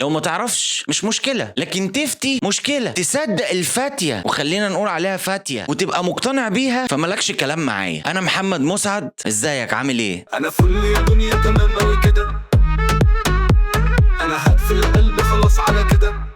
لو ما تعرفش مش مشكلة، لكن تفتي مشكلة. تصدق الفاتية وخلينا نقول عليها فاتية وتبقى مقتنع بيها، فملكش كلام معايا. انا محمد مسعد، ازيك عامل ايه؟ انا فل يا دنيا تمام اوي كده، انا هقفل القلب خلاص على كده.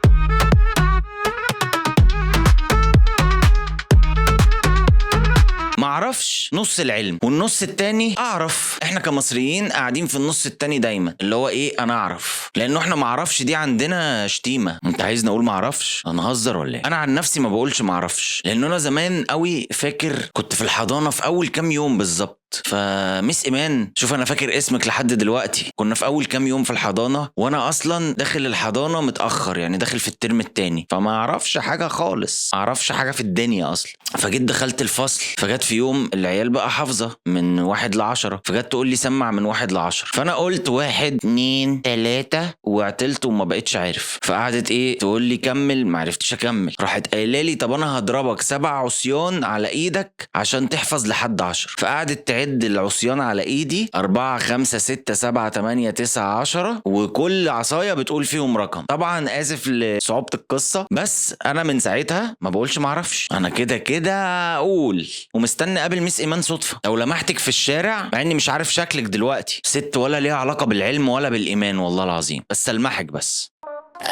معرفش نص العلم والنص التاني اعرف. احنا كمصريين قاعدين في النص التاني دايما، اللي هو ايه، انا اعرف. لانه احنا معرفش دي عندنا شتيمة. انت عايزني اقول معرفش؟ انا هزر ولا ايه؟ انا عن نفسي ما بقولش معرفش، لانه انا زمان قوي فاكر كنت في الحضانة في اول كام يوم بالظبط. فمس ايمان، شوف انا فاكر اسمك لحد دلوقتي، كنا في اول كام يوم في الحضانة وانا اصلا داخل الحضانة متأخر، يعني داخل في الترم التاني، فما اعرفش حاجة خالص، ما اعرفش حاجة في الدنيا اصلا. فجيت دخلت الفصل، فجت في يوم العيال بقى حافظة من 1 ل10، فجت تقول لي سمع من 1 ل10، فانا قلت 1 2 3 وعتلت وما بقتش عارف. فقعدت ايه تقول لي كمل، ما عرفتش اكمل. راحت قايله لي طب انا هضربك 7 عصيان على ايدك عشان تحفظ لحد 10. فقعدت تعد العصيان على ايدي 4 5 6 7 8 9 10، وكل عصايه بتقول فيهم رقم. طبعا اسف لصعوبه القصه، بس انا من ساعتها ما بقولش ما اعرفش، انا كده كده اقول. ومستني قابل مس ايمان صدفه، لو لمحتك في الشارع، مع اني مش عارف شكلك دلوقتي، ست ولا ليها علاقه بالعلم ولا بالايمان والله العظيم، بس المحك بس.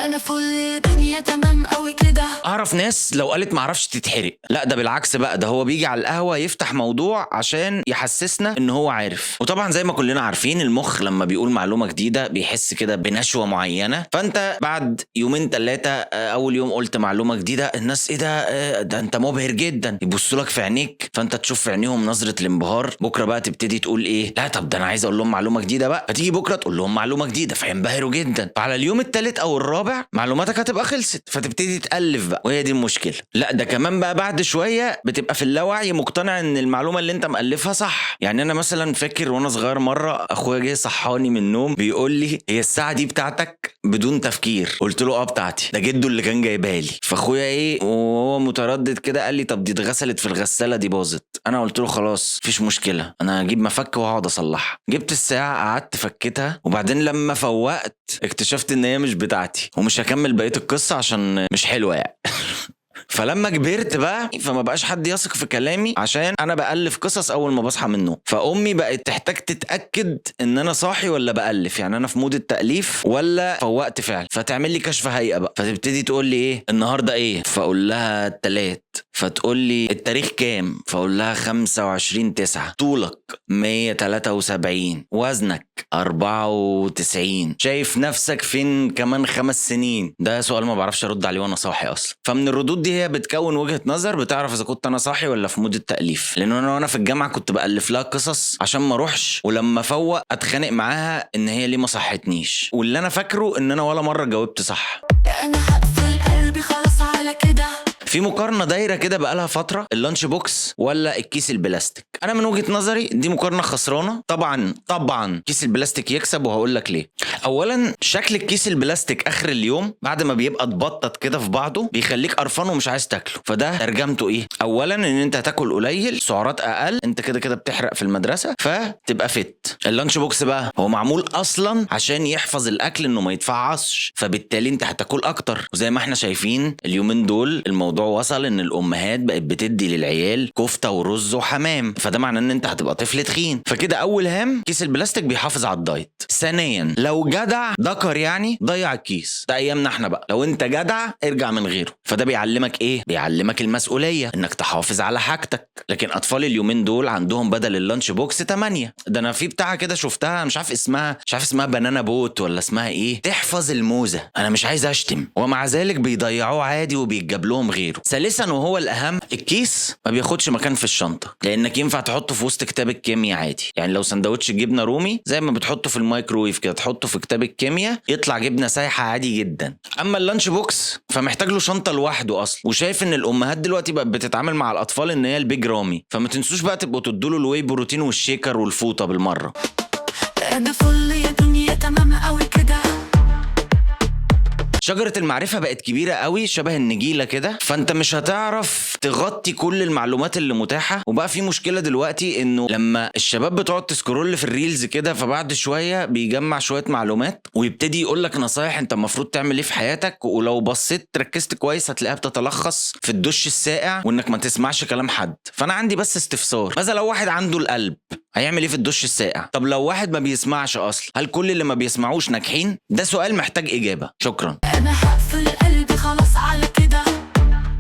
انا فل الدنيا تمام اوي كده. اعرف ناس لو قالت معرفش تتحرق، لا ده بالعكس بقى، ده هو بيجي على القهوة يفتح موضوع عشان يحسسنا ان هو عارف. وطبعا زي ما كلنا عارفين، المخ لما بيقول معلومة جديدة بيحس كده بنشوة معينة. فانت بعد 2 3 اول يوم قلت معلومة جديدة، الناس ايه ده انت مبهر جدا، يبصوا لك في عينيك، فانت تشوف في عينيهم نظرة الانبهار. بكرة بقى تبتدي تقول ايه، لا طب ده انا عايز اقول لهم معلومة جديدة بقى، فتيجي بكرة تقول لهم معلومة جديدة فينبهروا جدا. فعلى اليوم الثالث او الرابع معلوماتك هتبقى خلصت، فتبتدي تألف بقى، وهي دي المشكلة. لا ده كمان بقى بعد شوية بتبقى في اللاوعي مقتنع ان المعلومة اللي انت مألفها صح. يعني انا مثلا فاكر وانا صغير مرة اخويا جه صحاني من النوم بيقول لي هي الساعة دي بتاعتك؟ بدون تفكير قلت له بتاعتي، ده جده اللي كان جايبها لي. فاخويا ايه وهو متردد كده قال لي طب دي اتغسلت في الغسالة دي باظت. انا قلت له خلاص مفيش مشكلة، انا هجيب مفك وهقعد اصلحها. جبت الساعة قعدت فكتها، وبعدين لما فوقت اكتشفت ان هي مش بتاعتي. ومش هكمل بقية القصة عشان مش حلوة يعني. فلما كبرت بقى فما بقاش حد يثق في كلامي، عشان انا بألف قصص اول ما بصحى من النوم. فامي بقت تحتاج تتاكد ان انا صاحي ولا بألف، يعني انا في مود التأليف ولا فوقت فعل، فتعمل لي كشف هيئه بقى. فتبتدي تقول لي ايه النهارده ايه، فاقول لها التلات. فتقول لي التاريخ كام، فاقول لها 25/9. طولك 173، وزنك 94، شايف نفسك فين كمان 5 سنين؟ ده سؤال ما بعرفش ارد عليه وانا صاحي اصلا. فمن الردود دي هي بتكون وجهة نظر بتعرف اذا كنت انا صاحي ولا في مود التأليف. لان انا وانا في الجامعة كنت بألف لها قصص عشان ما اروحش، ولما فوق اتخانق معاها ان هي ليه ما صحتنيش. واللي انا فاكره ان انا ولا مرة جاوبت صح. انا هقفل قلبي خلاص على كده. في مقارنة دايرة كده بقالها فترة، اللانش بوكس ولا الكيس البلاستيك. انا من وجهة نظري دي مقارنة خسرانة. طبعا كيس البلاستيك يكسب، وهقول لك ليه. اولا شكل الكيس البلاستيك اخر اليوم بعد ما بيبقى اتبطط كده في بعضه بيخليك قرفان ومش عايز تاكله. فده ترجمته ايه؟ اولا ان انت هتاكل قليل، سعرات اقل، انت كده كده بتحرق في المدرسة فتبقى فت. اللانش بوكس بقى هو معمول اصلا عشان يحفظ الاكل انه ما يتفعصش، فبالتالي انت هتاكل اكتر. وزي ما احنا شايفين اليومين دول الموضوع وصل ان الامهات بقت بتدي للعيال كفته ورز وحمام، فده معناه ان انت هتبقى طفل تخين. فكده اول هام كيس البلاستيك بيحافظ على الدايت. ثانيا لو جدع ذكر يعني ضيع الكيس، ده ايامنا احنا بقى، لو انت جدع ارجع من غيره. فده بيعلمك ايه؟ بيعلمك المسؤوليه، انك تحافظ على حاجتك. لكن اطفال اليومين دول عندهم بدل اللانش بوكس 8. ده انا في بتاعه كده شفتها مش عارف اسمها بنانا بوت ولا اسمها ايه، تحفظ الموزه. انا مش عايز اشتم، ومع ذلك بيضيعوه عادي وبيتجاب لهم غيره. ثالثا وهو الاهم، الكيس ما بياخدش مكان في الشنطه، لانك ينفع تحطه في وسط كتاب الكيمياء عادي. يعني لو سندوتش جبنه رومي زي ما بتحطه في الميكروويف كده، تحطه في كتاب الكيمياء يطلع جبنه سايحه عادي جدا. اما اللانش بوكس فمحتاج له شنطه لوحده اصلا. وشايف ان الامهات دلوقتي بقت بتتعامل مع الاطفال ان هي البيج رامي، فما تنسوش بقى تبقوا تدوا له الواي بروتين والشيكر والفوطه بالمره. انا فل يا دنيا تمام اوي كده. شجرة المعرفة بقت كبيرة قوي شبه النجيلة كده، فانت مش هتعرف تغطي كل المعلومات اللي متاحه. وبقى في مشكله دلوقتي انه لما الشباب بتقعد تسكرول في الريلز كده، فبعد شويه بيجمع شويه معلومات ويبتدي يقول لك نصايح انت المفروض تعمل ايه في حياتك، ولو بصيت ركزت كويس هتلاقيها بتتلخص في الدش الساقع وانك ما تسمعش كلام حد. فانا عندي بس استفسار، مثلا لو واحد عنده القلب هيعمل ايه في الدش الساقع؟ طب لو واحد ما بيسمعش اصلا، هل كل اللي ما بيسمعوش ناجحين؟ ده سؤال محتاج اجابه. شكرا. أنا هقفل قلبي خلاص على كده.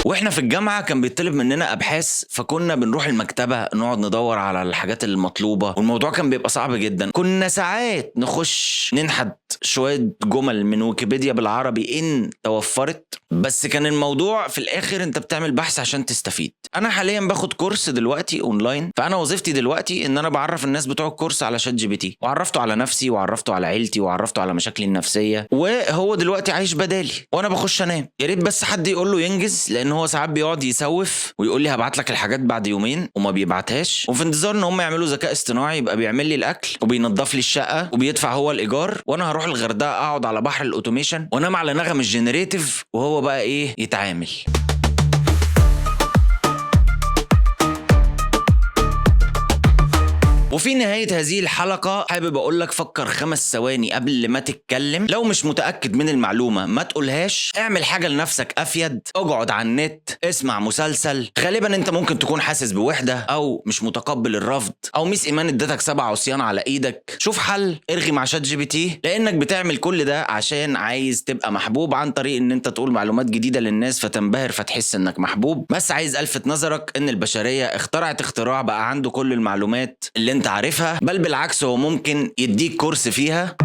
واحنا في الجامعه كان بيطلب مننا ابحاث، فكنا بنروح المكتبه نقعد ندور على الحاجات المطلوبه، والموضوع كان بيبقى صعب جدا. كنا ساعات نخش ننحت شويه جمل من ويكيبيديا بالعربي ان توفرت، بس كان الموضوع في الاخر انت بتعمل بحث عشان تستفيد. انا حاليا باخد كورس دلوقتي اونلاين، فانا وظيفتي دلوقتي ان انا بعرف الناس بتوع الكورس على شات جي بي تي، وعرفته على نفسي وعرفته على عيلتي وعرفته على مشاكلي النفسيه، وهو دلوقتي عايش بدالي وانا بخش انام. يا ريت بس حد يقول له ينجز، لان هو ساعات بيقعد يسوف ويقول لي هبعت لك الحاجات بعد يومين وما بيبعتهاش، وفي انتظار ان هم يعملوا ذكاء اصطناعي يبقى بيعمل لي الاكل وبينظف لي الشقه وبيدفع هو الايجار، وانا هروح الغردقه اقعد على بحر الاوتوميشن وانام على نغم الجنريتيف، وهو بقى ايه يتعامل. وفي نهاية هذه الحلقة حابب أقول لك فكر 5 ثواني قبل ما تتكلم. لو مش متأكد من المعلومة ما تقولهاش، اعمل حاجة لنفسك أفيد، اقعد على النت، اسمع مسلسل. غالبا انت ممكن تكون حاسس بوحدة أو مش متقبل الرفض، أو ميس إيمان ادتك 7 عصيان على إيدك. شوف حل، ارغي مع شات جي بي تي، لأنك بتعمل كل ده عشان عايز تبقى محبوب عن طريق ان انت تقول معلومات جديدة للناس فتنبهر فتحس انك محبوب. بس عايز ألفت نظرك ان البشرية اخترعت اختراع بقى عنده كل المعلومات اللي انت عارفها، بل بالعكس هو ممكن يديك كورس فيها.